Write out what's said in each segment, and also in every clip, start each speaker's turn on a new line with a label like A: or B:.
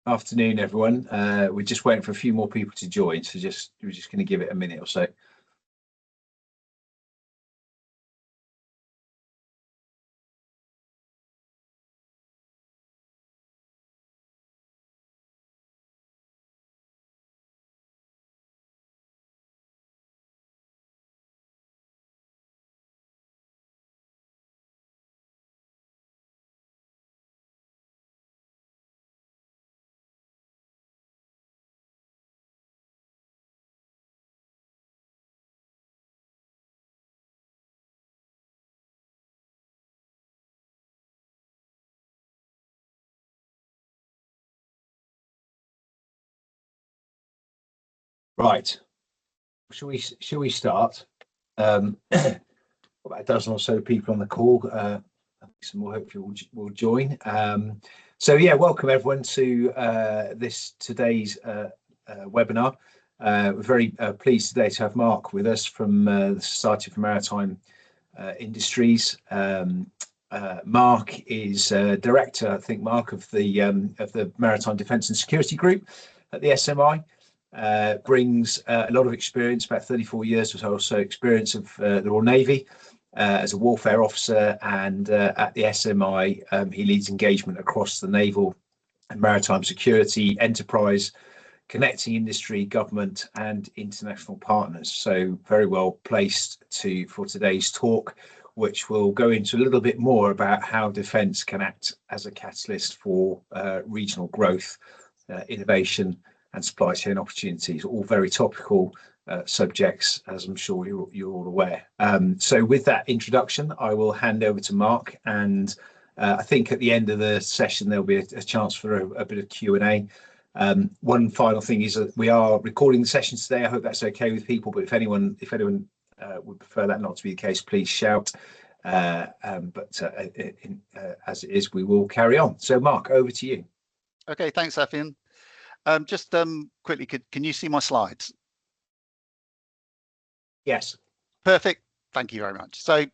A: Afternoon, everyone. We're just waiting for a few more people to join, so we're just going to give it a minute or so. Right. Shall we start? About a dozen or so people on the call. I think some more hopefully will join. So yeah, welcome everyone to today's webinar. We're very pleased today to have Mark with us from the Society for Maritime Industries. Mark is director, I think, Mark, of the Maritime Defence and Security Group at the SMI. Brings a lot of experience, about 34 years or so experience of the Royal Navy as a warfare officer, and at the SMI he leads engagement across the naval and maritime security enterprise, connecting industry, government and international partners. So very well placed for today's talk, which will go into a little bit more about how defence can act as a catalyst for regional growth, innovation and supply chain opportunities, all very topical subjects, as I'm sure you're all aware. So with that introduction, I will hand over to Mark, and I think at the end of the session there'll be a chance for a bit of Q&A. One final thing is that we are recording the session today. I hope that's okay with people, but if anyone would prefer that not to be the case, please shout. As it is, we will carry on. So Mark, over to you.
B: Okay, thanks, Effian. Just quickly, can you see my slides?
A: Yes.
B: Perfect. Thank you very much. So,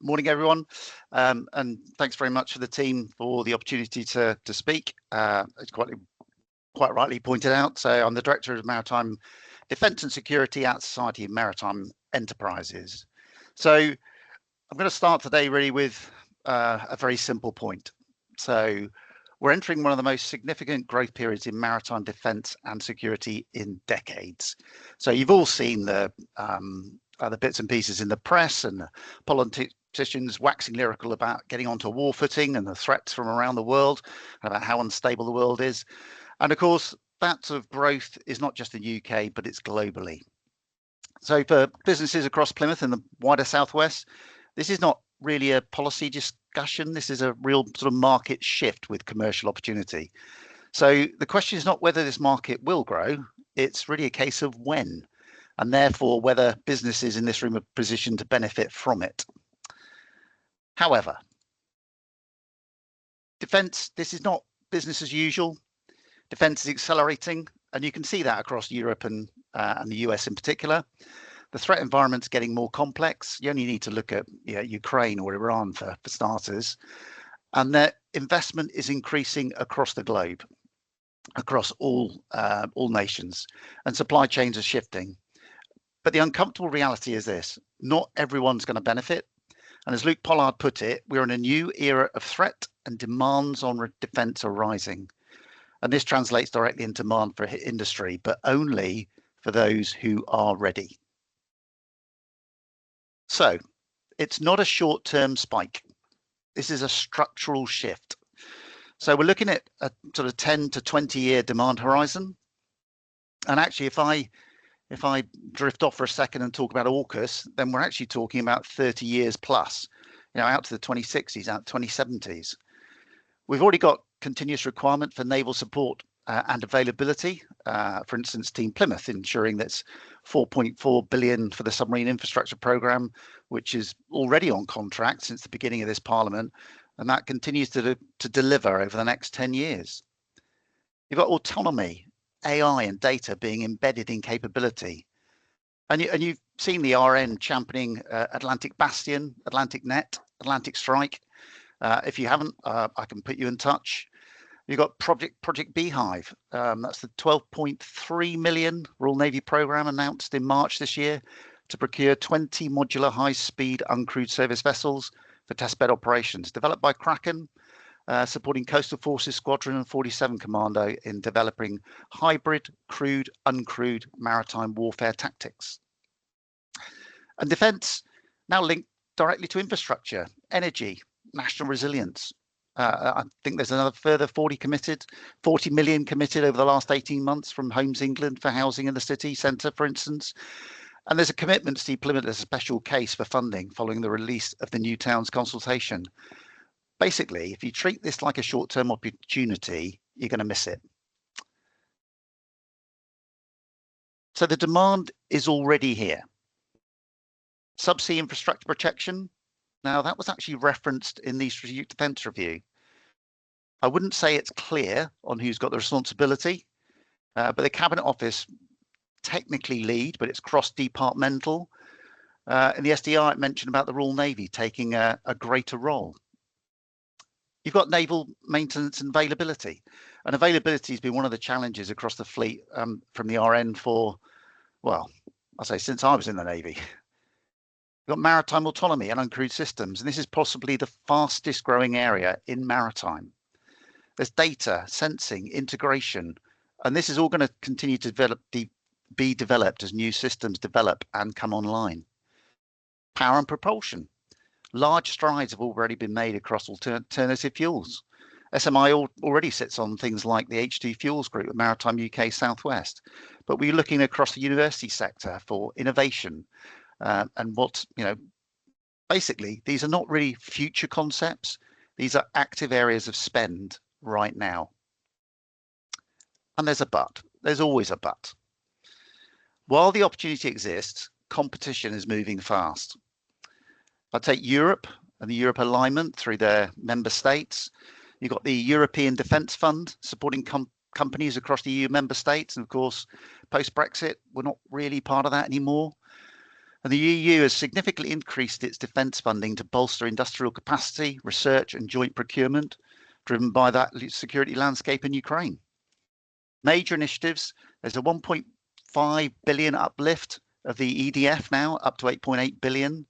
B: morning, everyone, and thanks very much for the team for the opportunity to speak. It's quite rightly pointed out. So, I'm the Director of Maritime Defence and Security at Society of Maritime Enterprises. So, I'm going to start today really with a very simple point. So, we're entering one of the most significant growth periods in maritime defence and security in decades. So you've all seen the bits and pieces in the press, and the politicians waxing lyrical about getting onto war footing and the threats from around the world, and about how unstable the world is. And of course, that sort of growth is not just in the UK, but it's globally. So for businesses across Plymouth and the wider Southwest, this is not really a policy discussion. This is a real sort of market shift with commercial opportunity. So the question is not whether this market will grow, it's really a case of when, and therefore whether businesses in this room are positioned to benefit from it. However, defence, this is not business as usual. Defence is accelerating, and you can see that across Europe and the US in particular. The threat environment's getting more complex. You only need to look at Ukraine or Iran for starters. And that investment is increasing across the globe, across all nations, and supply chains are shifting. But the uncomfortable reality is this: not everyone's going to benefit. And as Luke Pollard put it, we're in a new era of threat, and demands on defence are rising. And this translates directly into demand for industry, but only for those who are ready. So it's not a short-term spike. This is a structural shift. So we're looking at a sort of 10 to 20 year demand horizon. And actually, if I drift off for a second and talk about AUKUS, then we're actually talking about 30 years plus, out to the 2060s, out to 2070s. We've already got continuous requirement for naval support and availability. For instance, Team Plymouth ensuring that's 4.4 billion for the submarine infrastructure programme, which is already on contract since the beginning of this Parliament, and that continues to deliver over the next 10 years. You've got autonomy, AI and data being embedded in capability. And you've seen the RN championing Atlantic Bastion, Atlantic Net, Atlantic Strike. If you haven't, I can put you in touch. You've got Project Beehive. That's the 12.3 million Royal Navy programme announced in March this year to procure 20 modular high-speed uncrewed service vessels for testbed operations, developed by Kraken, supporting Coastal Forces Squadron and 47 Commando in developing hybrid, crewed, uncrewed maritime warfare tactics. And defence now linked directly to infrastructure, energy, national resilience. I think there's another further 40 million committed over the last 18 months from Homes England for housing in the city centre, for instance. And there's a commitment to see Plymouth as a special case for funding following the release of the New Towns consultation. Basically, if you treat this like a short-term opportunity, you're going to miss it. So the demand is already here. Subsea infrastructure protection. Now, that was actually referenced in the Strategic Defence Review. I wouldn't say it's clear on who's got the responsibility, but the Cabinet Office technically lead, but it's cross-departmental. In the SDR, it mentioned about the Royal Navy taking a greater role. You've got naval maintenance and availability. And availability has been one of the challenges across the fleet from the RN for, well, I'll say since I was in the Navy. You've got maritime autonomy and uncrewed systems, and this is possibly the fastest growing area in maritime. There's data, sensing, integration, and this is all going to continue to be developed as new systems develop and come online. Power and propulsion. Large strides have already been made across alternative fuels. SMI already sits on things like the H2 Fuels Group at Maritime UK Southwest, but we're looking across the university sector for innovation and what, basically, these are not really future concepts. These are active areas of spend right now. And there's a but. There's always a but. While the opportunity exists, competition is moving fast. If I take Europe and the Europe alignment through their member states, you've got the European Defence Fund supporting companies across the EU member states. And of course, post-Brexit, we're not really part of that anymore. And the EU has significantly increased its defence funding to bolster industrial capacity, research and joint procurement, driven by that security landscape in Ukraine. Major initiatives, there's a 1.5 billion uplift of the EDF now, up to 8.8 billion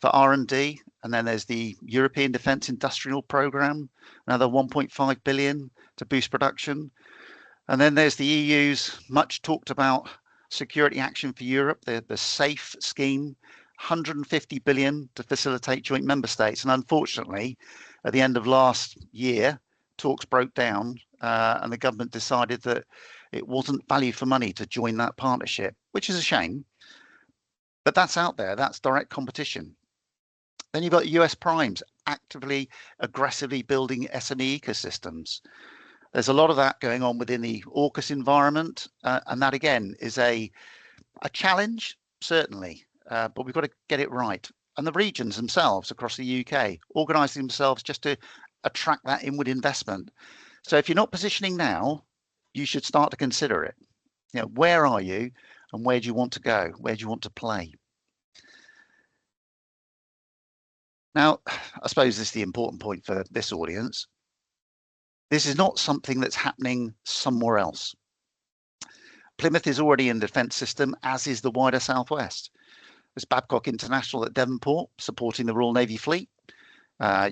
B: for R&D. And then there's the European Defence Industrial Programme, another 1.5 billion to boost production. And then there's the EU's much talked about Security Action for Europe, the SAFE scheme, 150 billion to facilitate joint member states. And unfortunately, at the end of last year, talks broke down and the government decided that it wasn't value for money to join that partnership, which is a shame. But that's out there, that's direct competition. Then you've got US primes actively, aggressively building SME ecosystems. There's a lot of that going on within the AUKUS environment, and that again is a challenge, certainly, but we've got to get it right. And the regions themselves across the UK organising themselves just to attract that inward investment. So if you're not positioning now, you should start to consider it. Where are you and where do you want to go? Where do you want to play? Now, I suppose this is the important point for this audience. This is not something that's happening somewhere else. Plymouth is already in the defence system, as is the wider Southwest. There's Babcock International at Devonport, supporting the Royal Navy fleet.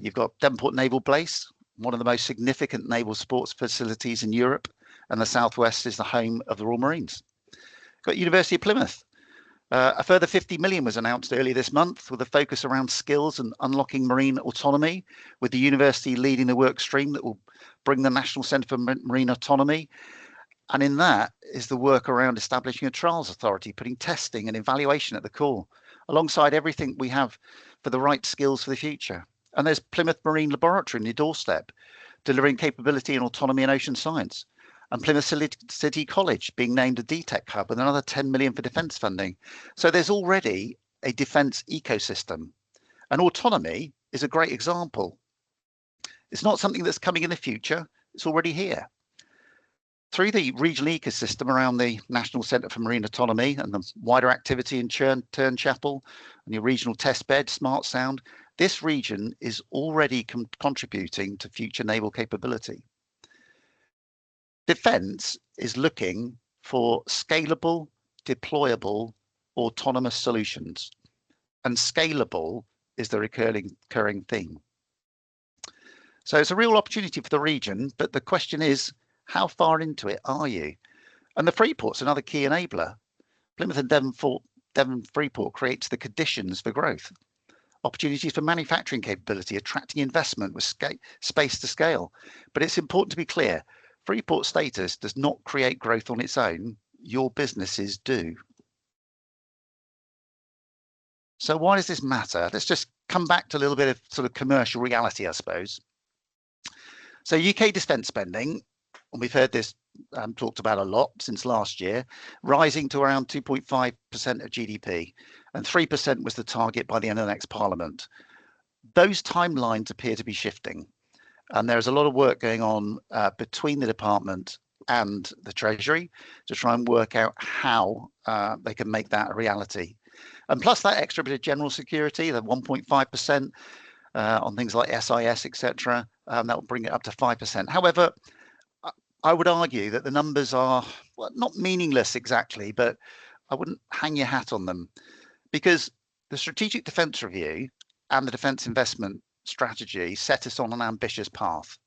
B: You've got Devonport Naval Base, one of the most significant naval sports facilities in Europe, and the Southwest is the home of the Royal Marines. Got University of Plymouth. A further 50 million was announced earlier this month with a focus around skills and unlocking marine autonomy, with the university leading the work stream that will bring the National Centre for Marine Autonomy. And in that is the work around establishing a trials authority, putting testing and evaluation at the core, alongside everything we have for the right skills for the future. And there's Plymouth Marine Laboratory in your doorstep, delivering capability and autonomy in ocean science. And Plymouth City College being named a DTEC hub with another 10 million for defence funding. So there's already a defence ecosystem. And autonomy is a great example. It's not something that's coming in the future, it's already here. Through the regional ecosystem around the National Centre for Marine Autonomy and the wider activity in Turnchapel and your regional test bed, Smart Sound, this region is already contributing to future naval capability. Defence is looking for scalable, deployable, autonomous solutions, and scalable is the recurring theme. So it's a real opportunity for the region, but the question is, how far into it are you? And the Freeport's another key enabler. Plymouth and Devon Freeport creates the conditions for growth. Opportunities for manufacturing capability, attracting investment with space to scale. But it's important to be clear, Freeport status does not create growth on its own. Your businesses do. So why does this matter? Let's just come back to a little bit of sort of commercial reality, I suppose. So UK defence spending, and we've heard this talked about a lot since last year, rising to around 2.5% of GDP, and 3% was the target by the end of the next Parliament. Those timelines appear to be shifting, and there's a lot of work going on between the department and the Treasury to try and work out how they can make that a reality. And plus that extra bit of general security, the 1.5% on things like SIS, etc., that will bring it up to 5%. However, I would argue that the numbers are, well, not meaningless exactly, but I wouldn't hang your hat on them, because the Strategic Defence Review and the Defence Investment Strategy set us on an ambitious path.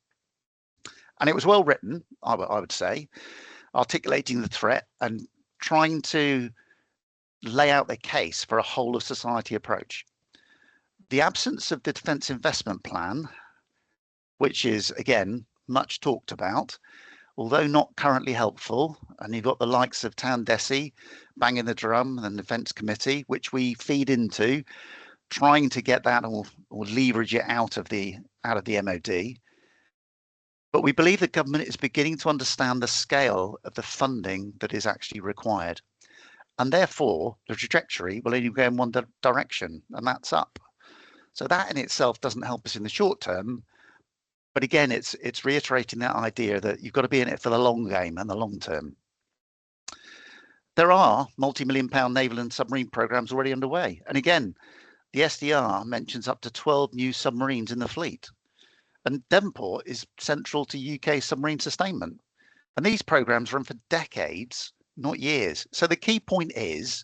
B: And it was well written, I would say, articulating the threat and trying to lay out the case for a whole of society approach. The absence of the Defence Investment Plan, which is, again, much talked about, although not currently helpful, and you've got the likes of Tandesi banging the drum and the Defence Committee, which we feed into, trying to get that or leverage it out of the MOD. But we believe the government is beginning to understand the scale of the funding that is actually required. And therefore, the trajectory will only go in one direction, and that's up. So that in itself doesn't help us in the short term. But again, it's reiterating that idea that you've got to be in it for the long game and the long term. There are multi-million-pound naval and submarine programs already underway. And again, the SDR mentions up to 12 new submarines in the fleet. And Devonport is central to UK submarine sustainment. And these programs run for decades, not years. So the key point is,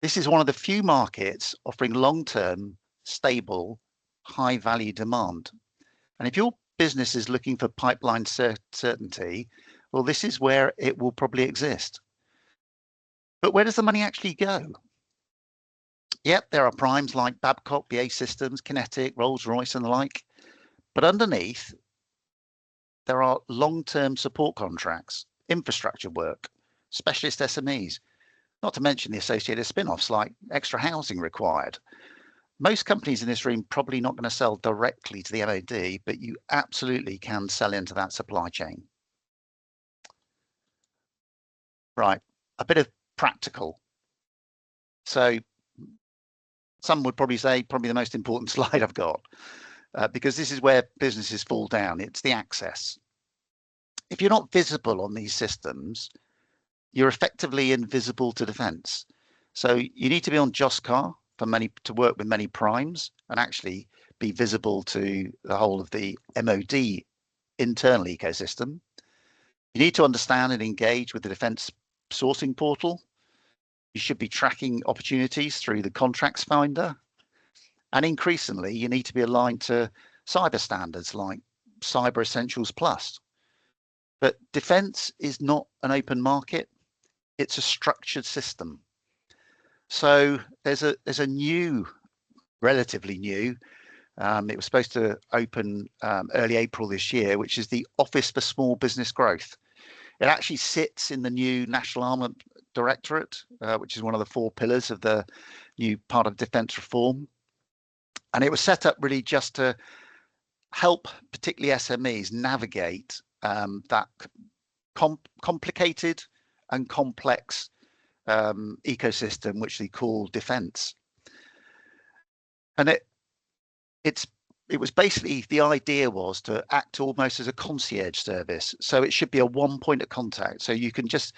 B: this is one of the few markets offering long-term, stable, high-value demand. And if your business is looking for pipeline certainty, well, this is where it will probably exist. But where does the money actually go? Yep, there are primes like Babcock, BAE Systems, Kinetic, Rolls-Royce and the like. But underneath, there are long-term support contracts, infrastructure work, specialist SMEs, not to mention the associated spin-offs like extra housing required. Most companies in this room probably not going to sell directly to the MOD, but you absolutely can sell into that supply chain. Right, a bit of practical. So some would probably say probably the most important slide I've got, because this is where businesses fall down. It's the access. If you're not visible on these systems, you're effectively invisible to defence. So you need to be on JOSCAR to work with many primes and actually be visible to the whole of the MOD internal ecosystem. You need to understand and engage with the defence sourcing portal. You should be tracking opportunities through the contracts finder. And increasingly, you need to be aligned to cyber standards like Cyber Essentials Plus. But defence is not an open market. It's a structured system. So there's a new, relatively new, it was supposed to open early April this year, which is the Office for Small Business Growth. It actually sits in the new National Armament Directorate, which is one of the 4 pillars of the new part of defence reform. And it was set up really just to help particularly SMEs navigate that complicated and complex ecosystem which they call defence. And it was basically, the idea was to act almost as a concierge service. So it should be a one point of contact. So you can just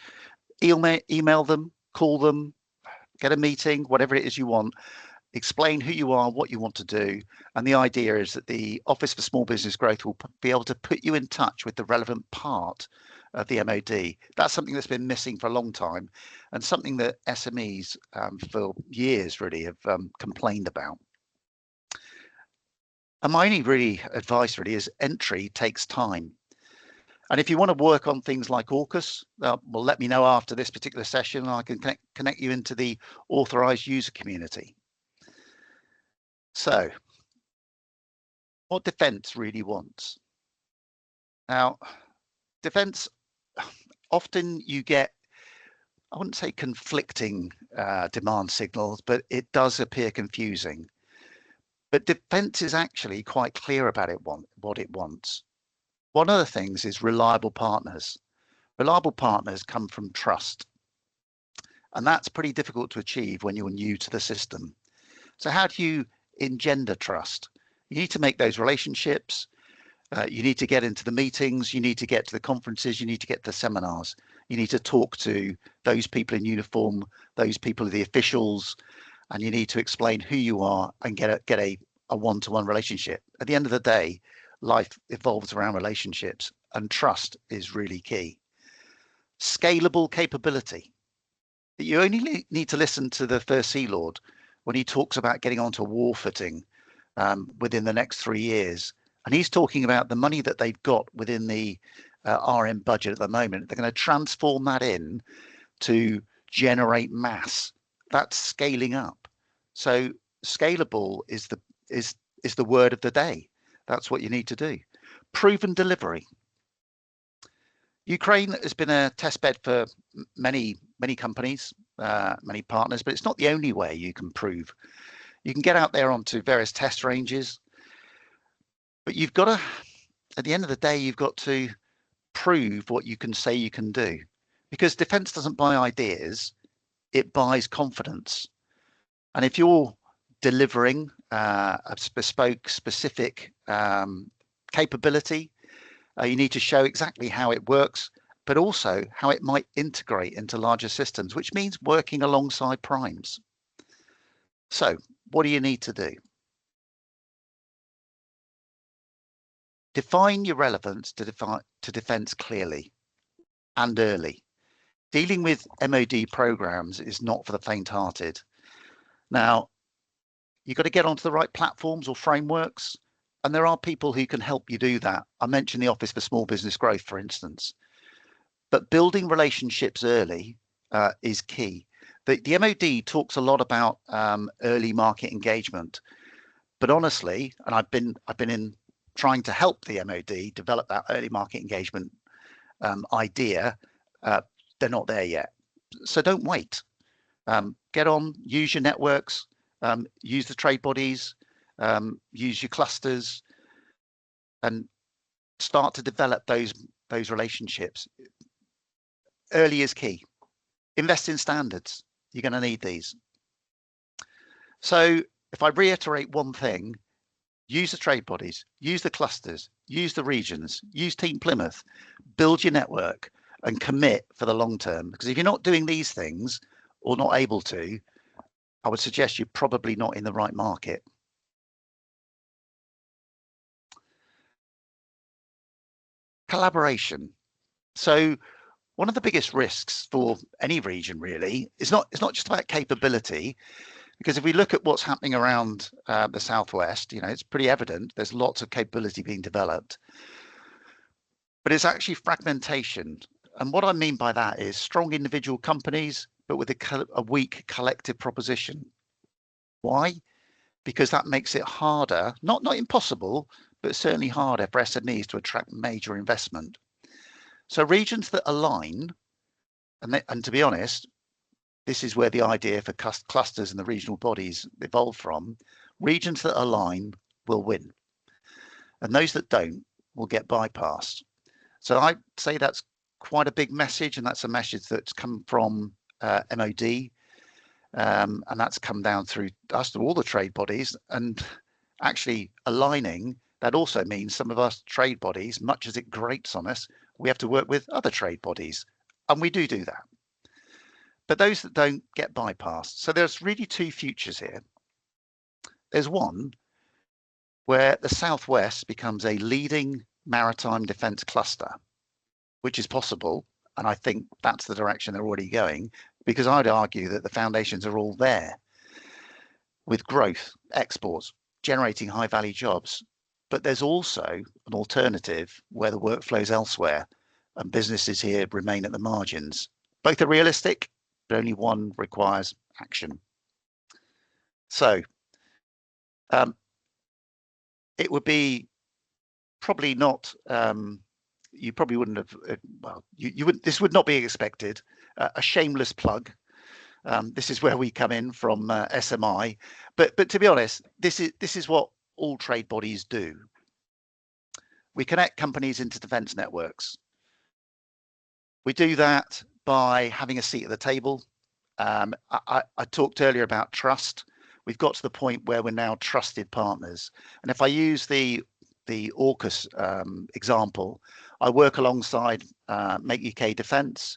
B: email them, call them, get a meeting, whatever it is you want, explain who you are, what you want to do. And the idea is that the Office for Small Business Growth will be able to put you in touch with the relevant part of the MOD. That's something that's been missing for a long time, and something that SMEs for years really have complained about. And my only really advice really is entry takes time. And if you want to work on things like AUKUS, well, let me know after this particular session, and I can connect you into the authorized user community. So, what defence really wants? Now, defence, often you get, I wouldn't say conflicting demand signals, but it does appear confusing. But defence is actually quite clear about what it wants. One of the things is reliable partners. Reliable partners come from trust. And that's pretty difficult to achieve when you're new to the system. So how do you engender trust? You need to make those relationships. You need to get into the meetings. You need to get to the conferences. You need to get to the seminars. You need to talk to those people in uniform, those people, the officials, and you need to explain who you are and get a one-to-one relationship. At the end of the day, life evolves around relationships, and trust is really key. Scalable capability. You only need to listen to the First Sea Lord when he talks about getting onto a war footing within the next 3 years. And he's talking about the money that they've got within the RM budget at the moment. They're going to transform that in to generate mass. That's scaling up. So scalable is the word of the day. That's what you need to do. Proven delivery. Ukraine has been a test bed for many companies, many partners, but it's not the only way you can prove. You can get out there onto various test ranges, but you've got to, at the end of the day, you've got to prove what you can say you can do, because defense doesn't buy ideas, it buys confidence. And if you're delivering a bespoke, specific capability, you need to show exactly how it works, but also how it might integrate into larger systems, which means working alongside primes. So what do you need to do? Define your relevance to defense clearly and early. Dealing with MOD programs is not for the faint-hearted. Now, you've got to get onto the right platforms or frameworks, and there are people who can help you do that. I mentioned the Office for Small Business Growth, for instance. But building relationships early is key. The MOD talks a lot about early market engagement, but honestly, and I've been in trying to help the MOD develop that early market engagement idea, they're not there yet. So don't wait. Get on, use your networks, use the trade bodies, use your clusters, and start to develop those relationships. Early is key. Invest in standards. You're going to need these. So if I reiterate one thing, use the trade bodies, use the clusters, use the regions, use Team Plymouth, build your network and commit for the long term. Because if you're not doing these things or not able to, I would suggest you're probably not in the right market. Collaboration. So one of the biggest risks for any region really is it's not just about capability, because if we look at what's happening around the Southwest, it's pretty evident there's lots of capability being developed, but it's actually fragmentation. And what I mean by that is strong individual companies, but with a weak collective proposition. Why? Because that makes it harder, not impossible, but certainly harder for SMEs to attract major investment. So regions that align, and to be honest, this is where the idea for clusters and the regional bodies evolved from. Regions that align will win, and those that don't will get bypassed. So I'd say that's quite a big message, and that's a message that's come from MOD, and that's come down through us, through all the trade bodies, and actually aligning. That also means some of us trade bodies, much as it grates on us, we have to work with other trade bodies, and we do that. But those that don't get bypassed. So there's really two futures here. There's one where the Southwest becomes a leading maritime defence cluster, which is possible. And I think that's the direction they're already going, because I'd argue that the foundations are all there with growth, exports, generating high value jobs. But there's also an alternative where the workflows elsewhere and businesses here remain at the margins. Both are realistic, but only one requires action. So it would be probably not, you probably wouldn't have, well, you would, this would not be expected, a shameless plug. This is where we come in from SMI, but to be honest, this is what all trade bodies do. We connect companies into defence networks. We do that by having a seat at the table. I talked earlier about trust. We've got to the point where we're now trusted partners. And if I use the AUKUS example, I work alongside Make UK Defence,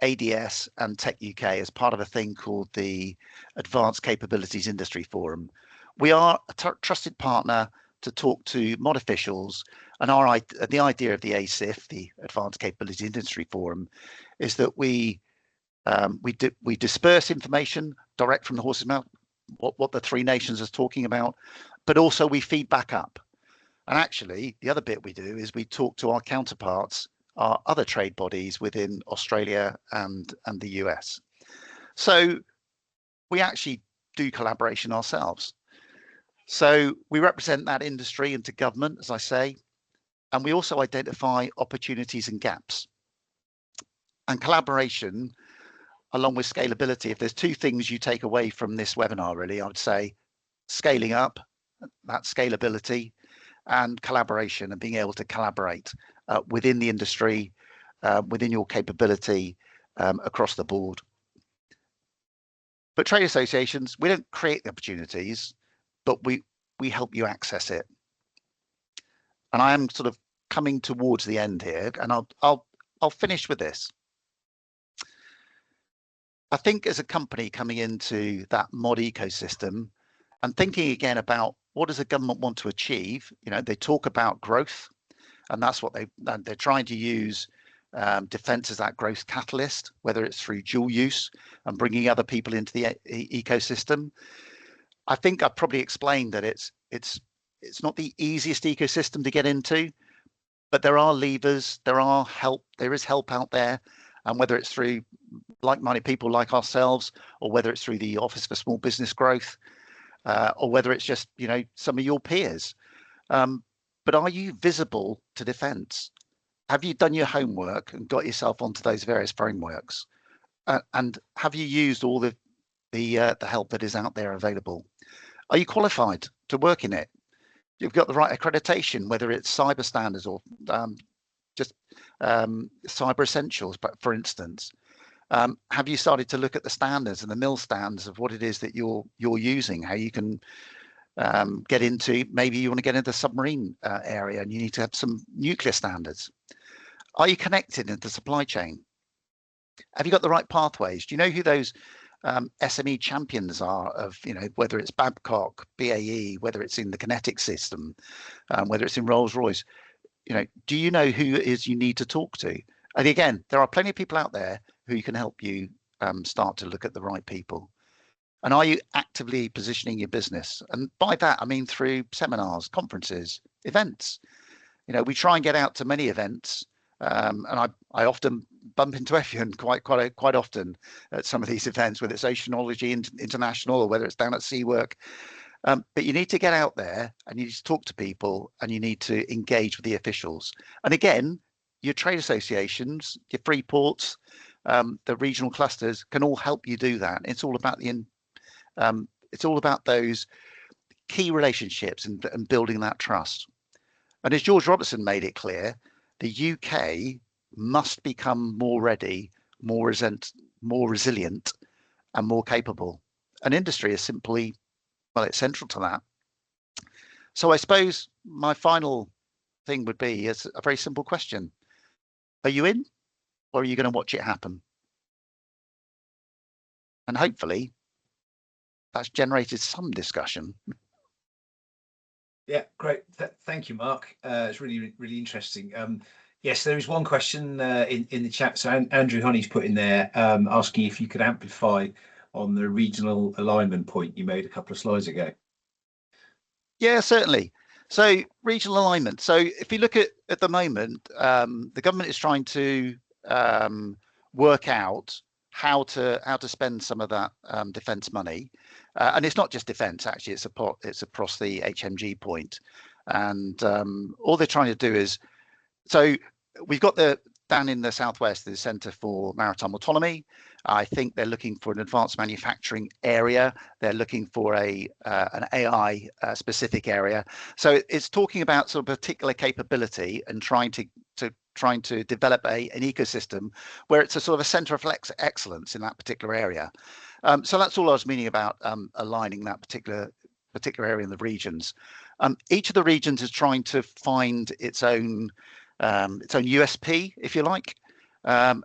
B: ADS and Tech UK as part of a thing called the Advanced Capabilities Industry Forum. We are a trusted partner to talk to mod officials, and the idea of the ACIF, the Advanced Capabilities Industry Forum, is that we disperse information direct from the horse's mouth, what the three nations are talking about, but also we feed back up. And actually, the other bit we do is we talk to our counterparts, our other trade bodies within Australia and the US. So we actually do collaboration ourselves. So we represent that industry into government, as I say, and we also identify opportunities and gaps. And collaboration, along with scalability, if there's two things you take away from this webinar, really, I would say scaling up, that scalability, and collaboration, and being able to collaborate within the industry, within your capability across the board. But trade associations, we don't create the opportunities, but we help you access it. And I am sort of coming towards the end here, and I'll finish with this. I think as a company coming into that mod ecosystem and thinking again about what does a government want to achieve, you know, they talk about growth, and that's what they're trying to use defence as that growth catalyst, whether it's through dual use and bringing other people into the ecosystem. I think I've probably explained that it's not the easiest ecosystem to get into, but there are levers, there is help out there, and whether it's through like-minded people like ourselves, or whether it's through the Office for Small Business Growth, or whether it's just, you know, some of your peers. But are you visible to defence? Have you done your homework and got yourself onto those various frameworks? And have you used all the help that is out there available? Are you qualified to work in it? You've got the right accreditation, whether it's cyber standards or just cyber essentials, but for instance. Have you started to look at the standards and the MIL standards of what it is that you're using, how you can get into, maybe you want to get into the submarine area and you need to have some nuclear standards. Are you connected into the supply chain? Have you got the right pathways? Do you know who those SME champions are of, you know, whether it's Babcock, BAE, whether it's in the Kinetic system, whether it's in Rolls-Royce? You know, do you know who it is you need to talk to? And again, there are plenty of people out there who can help you start to look at the right people. And are you actively positioning your business? And by that, I mean through seminars, conferences, events. You know, we try and get out to many events, and I often bump into everyone quite often at some of these events, whether it's Oceanology International or whether it's down at Seawork. But you need to get out there and you need to talk to people and you need to engage with the officials. And again, your trade associations, your free ports, the regional clusters can all help you do that. It's all about those key relationships and building that trust. And as George Robertson made it clear, the UK must become more ready, more resilient, and more capable. And industry is simply, well, it's central to that. So I suppose my final thing would be is a very simple question. Are you in, or are you going to watch it happen? And hopefully that's generated some discussion.
A: Yeah, great. Thank you, Mark. It's really, really interesting. Yes, there is one question in the chat. So Andrew Honey's put in there asking if you could amplify on the regional alignment point you made a couple of slides ago.
B: Yeah, certainly. So regional alignment. So if you look at the moment, the government is trying to work out how to spend some of that defence money, and it's not just defence. Actually, it's across the HMG point, and all they're trying to do is, so we've got down in the southwest, the Centre for Maritime Autonomy. I think they're looking for an advanced manufacturing area. They're looking for an AI specific area. So it's talking about sort of particular capability and trying to develop an ecosystem where it's a sort of a centre of excellence in that particular area. So that's all I was meaning about aligning that particular area in the regions. Each of the regions is trying to find its own USP, if you like, and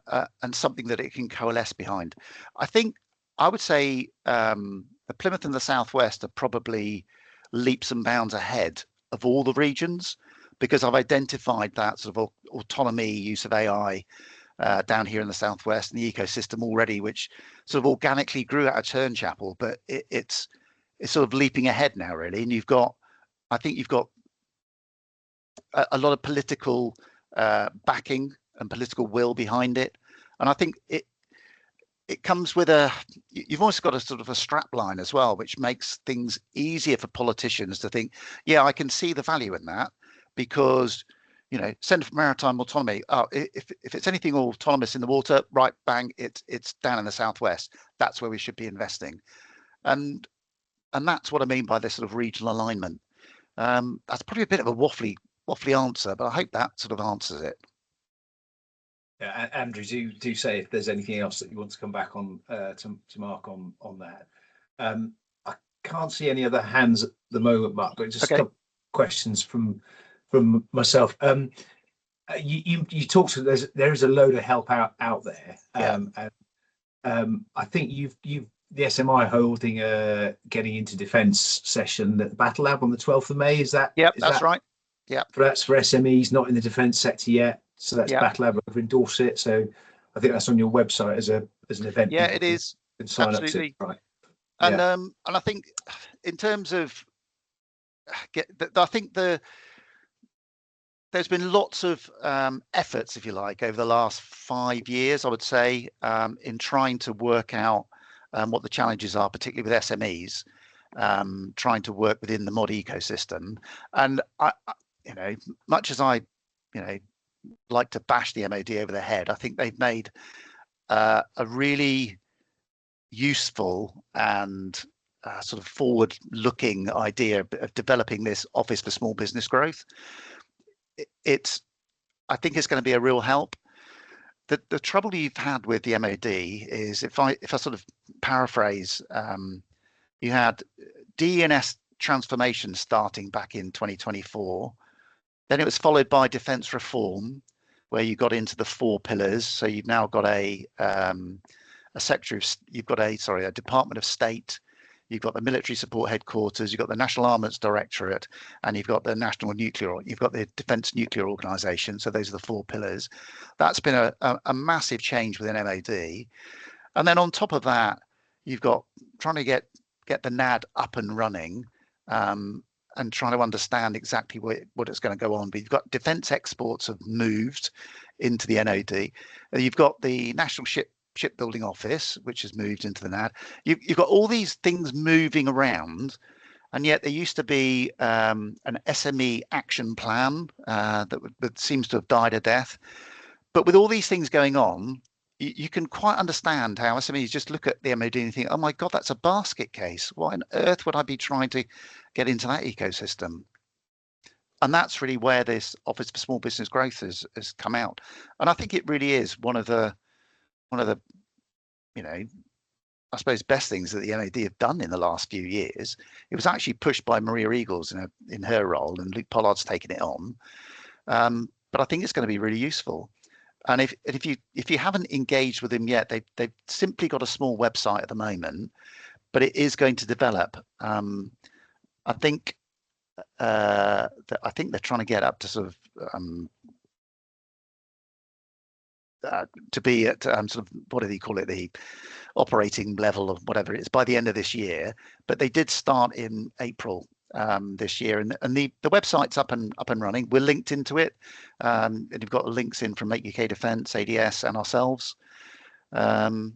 B: something that it can coalesce behind. I would say the Plymouth and the Southwest are probably leaps and bounds ahead of all the regions, because I've identified that sort of autonomy, use of AI down here in the Southwest and the ecosystem already, which sort of organically grew out of Turnchapel, but it's sort of leaping ahead now, really. And I think you've got a lot of political backing and political will behind it, and I think it comes with you've also got a sort of a strap line as well, which makes things easier for politicians to think, yeah, I can see the value in that, because Centre for Maritime Autonomy, if it's anything autonomous in the water, right, bang, it's down in the southwest, that's where we should be investing. And that's what I mean by this sort of regional alignment. That's probably a bit of a waffly answer, but I hope that sort of answers it.
A: Yeah, Andrew, do say if there's anything else that you want to come back on to Mark on that. I can't see any other hands at the moment, Mark, but just a couple questions from myself. You talked to there is a load of help out there. And I think the SMI holding getting into defence session at the Battle Lab on the 12th of May. Is that?
B: Yep, that's right. Yeah,
A: that's for SMEs not in the defence sector yet. So that's Battle Lab over in Dorset. So I think that's on your website as an event.
B: Yeah, it is.
A: Can sign
B: absolutely
A: up to, right?
B: And and I think in terms of I think there's been lots of efforts, if you like, over the last 5 years, I would say, in trying to work out what the challenges are, particularly with SMEs, trying to work within the mod ecosystem. And I much as I like to bash the MOD over the head, I think they've made a really useful and sort of forward-looking idea of developing this Office for Small Business Growth. I think it's going to be a real help. The trouble you've had with the MOD is, if I sort of paraphrase, you had DNS transformation starting back in 2024. Then it was followed by defence reform, where you got into the 4 pillars. So you've now got a Department of State, you've got the Military Support Headquarters, you've got the National Armaments Directorate, and you've got the you've got the Defence Nuclear Organisation. So those are the 4 pillars. That's been a massive change within MOD. And then on top of that, you've got trying to get the NAD up and running, and trying to understand exactly what it's going to go on. But you've got defence exports have moved into the NOD. You've got the National Shipbuilding Office, which has moved into the NAD. You've got all these things moving around, and yet there used to be an SME action plan that seems to have died a death. But with all these things going on, you can quite understand how SMEs just look at the MOD and think, oh my God, that's a basket case. Why on earth would I be trying to get into that ecosystem? And that's really where this Office for Small Business Growth has come out. And I think it really is one of the I suppose best things that the MOD have done in the last few years. It was actually pushed by Maria Eagles in her role, and Luke Pollard's taken it on. But I think it's going to be really useful. And if you haven't engaged with them yet, they've simply got a small website at the moment, but it is going to develop. I think they're trying to get up to sort of to be at sort of, what do they call it, the operating level of whatever it is by the end of this year. But they did start in April this year, and the website's up and running. We're linked into it, and you've got links in from Make UK Defence, ADS, and ourselves. And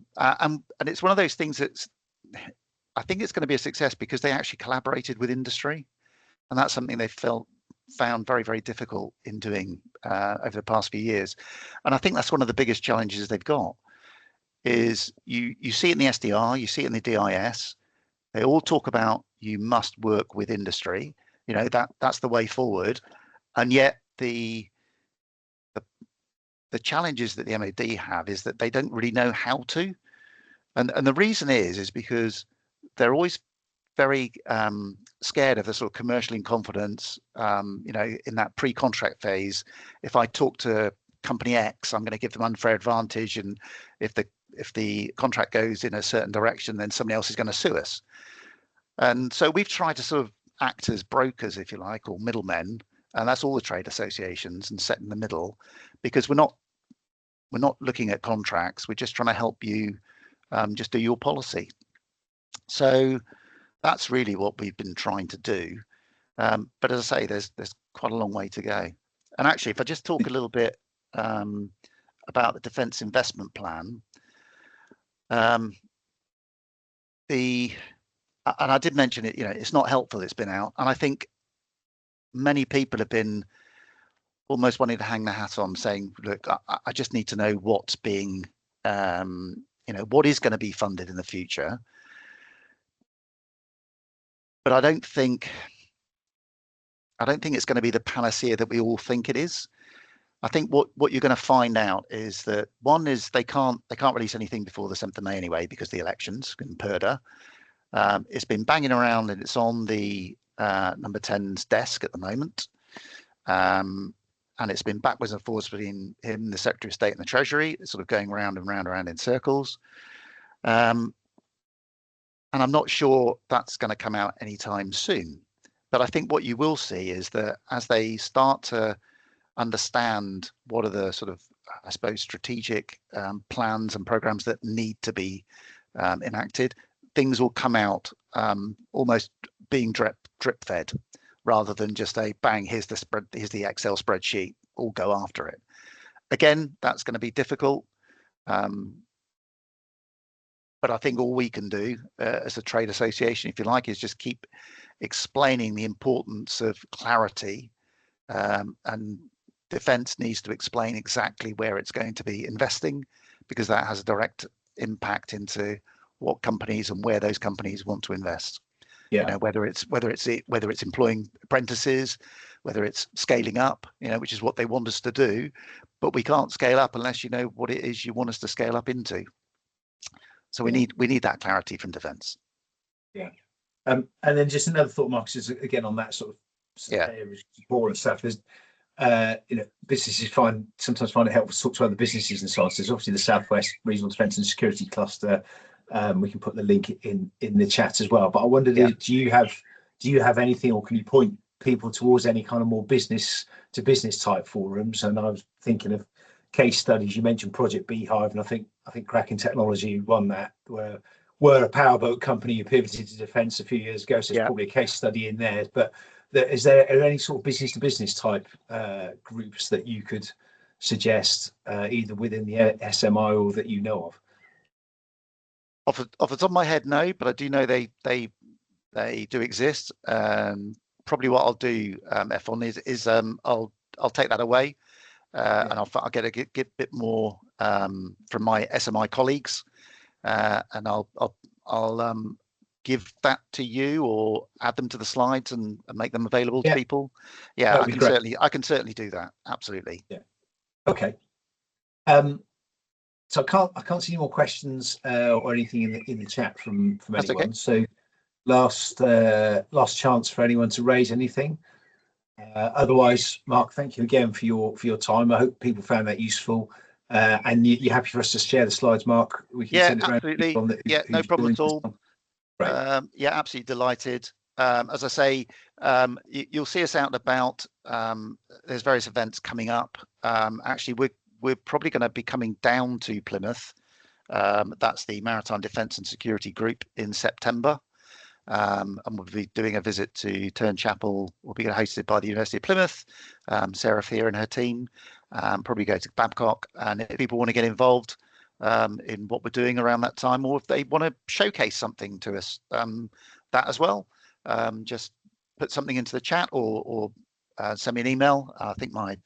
B: it's one of those things that's, I think it's going to be a success because they actually collaborated with industry, and that's something they found very, very difficult in doing over the past few years. And I think that's one of the biggest challenges they've got. Is you see it in the SDR, you see it in the DIS. They all talk about you must work with industry. You know, that's the way forward. And yet the challenges that the MOD have is that they don't really know how to. And the reason is because they're always very scared of the sort of commercial in confidence. You know, in that pre-contract phase, if I talk to company X, I'm going to give them unfair advantage, and if the contract goes in a certain direction, then somebody else is going to sue us. And so we've tried to sort of act as brokers, if you like, or middlemen, and that's all the trade associations, and set in the middle, because we're not looking at contracts. We're just trying to help you just do your policy. So that's really what we've been trying to do. But as I say, there's quite a long way to go. And actually, if I just talk a little bit about the Defence Investment Plan, and I did mention it, you know, it's not helpful, it's been out, and I think many people have been almost wanting to hang their hat on, saying, look, I just need to know what's being, you know, what is going to be funded in the future. But I don't think it's going to be the panacea that we all think it is. I think what you're going to find out is that, one is they can't release anything before the 7th of May anyway, because the elections in Purda. It's been banging around, and it's on the number 10's desk at the moment. And it's been backwards and forwards between him, the Secretary of State, and the Treasury. It's sort of going round and round and round in circles. And I'm not sure that's going to come out anytime soon. But I think what you will see is that as they start to understand what are the sort of, I suppose, strategic plans and programs that need to be enacted, things will come out almost being drip fed, rather than just a bang, here's the Excel spreadsheet, all go after it. Again, that's going to be difficult. But I think all we can do as a trade association, if you like, is just keep explaining the importance of clarity, and Defence needs to explain exactly where it's going to be investing, because that has a direct impact into what companies and where those companies want to invest. Yeah. You know, whether it's employing apprentices, whether it's scaling up, you know, which is what they want us to do, but we can't scale up unless you know what it is you want us to scale up into. So we need that clarity from Defence.
A: Yeah. And then just another thought, Marcus, is again on that sort of support and stuff. There's you know, businesses sometimes find it helpful to talk to other businesses and so on. So there's obviously the Southwest Regional Defence and Security Cluster. We can put the link in the chat as well. But I wondered, do you have anything, or can you point people towards any kind of more business to business type forums? And I was thinking of case studies. You mentioned Project Beehive, and I think Kraken Technology won that, where a powerboat company who pivoted to defence a few years ago. So there's probably a case study in there. But are there any sort of business to business type groups that you could suggest, either within the SMI or that you know of?
B: Off the top of my head, no, but I do know they do exist. Probably what I'll do, F1, is I'll take that away, and I'll get a bit more from my SMI colleagues, and I'll give that to you, or add them to the slides and make them available to people. Yeah, I can certainly do that. Absolutely.
A: Yeah. Okay. So I can't see any more questions or anything in the chat from anyone. Okay. So last chance for anyone to raise anything. Otherwise, Mark, thank you again for your time. I hope people found that useful. And you're happy for us to share the slides, Mark? We can send it
B: absolutely. No problem at all. Right. Absolutely delighted. As I say, you'll see us out and about. There's various events coming up. Actually, we're probably going to be coming down to Plymouth. That's the Maritime Defence and Security Group in September. And we'll be doing a visit to Turn Chapel. We'll be hosted by the University of Plymouth, Sarah Fear and her team. Probably go to Babcock. And if people want to get involved in what we're doing around that time, or if they want to showcase something to us, that as well, just put something into the chat or send me an email. I think my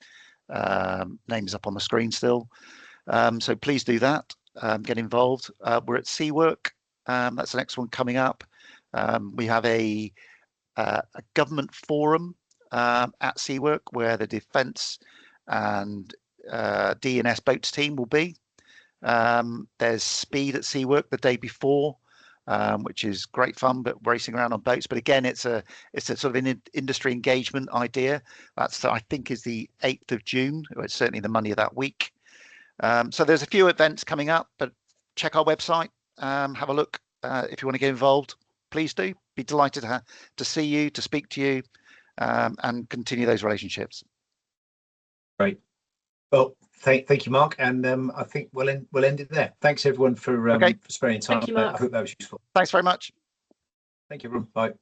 B: name is up on the screen still. So please do that. Get involved. We're at Seawork. That's the next one coming up. We have a government forum at Seawork where the Defence and D&S boats team will be. There's speed at Seawork the day before, which is great fun, but racing around on boats. But again, it's a sort of an industry engagement idea. That's, I think, is the 8th of June. It's certainly the Monday of that week. So there's a few events coming up, but check our website, have a look. If you want to get involved, please do. Be delighted to see you, to speak to you, and continue those relationships.
A: Great. Well, thank you, Mark, and I think we'll end it there. Thanks everyone for sparing time.
C: Thank you, Mark.
A: I hope that was useful.
B: Thanks very much.
A: Thank you, everyone. Bye.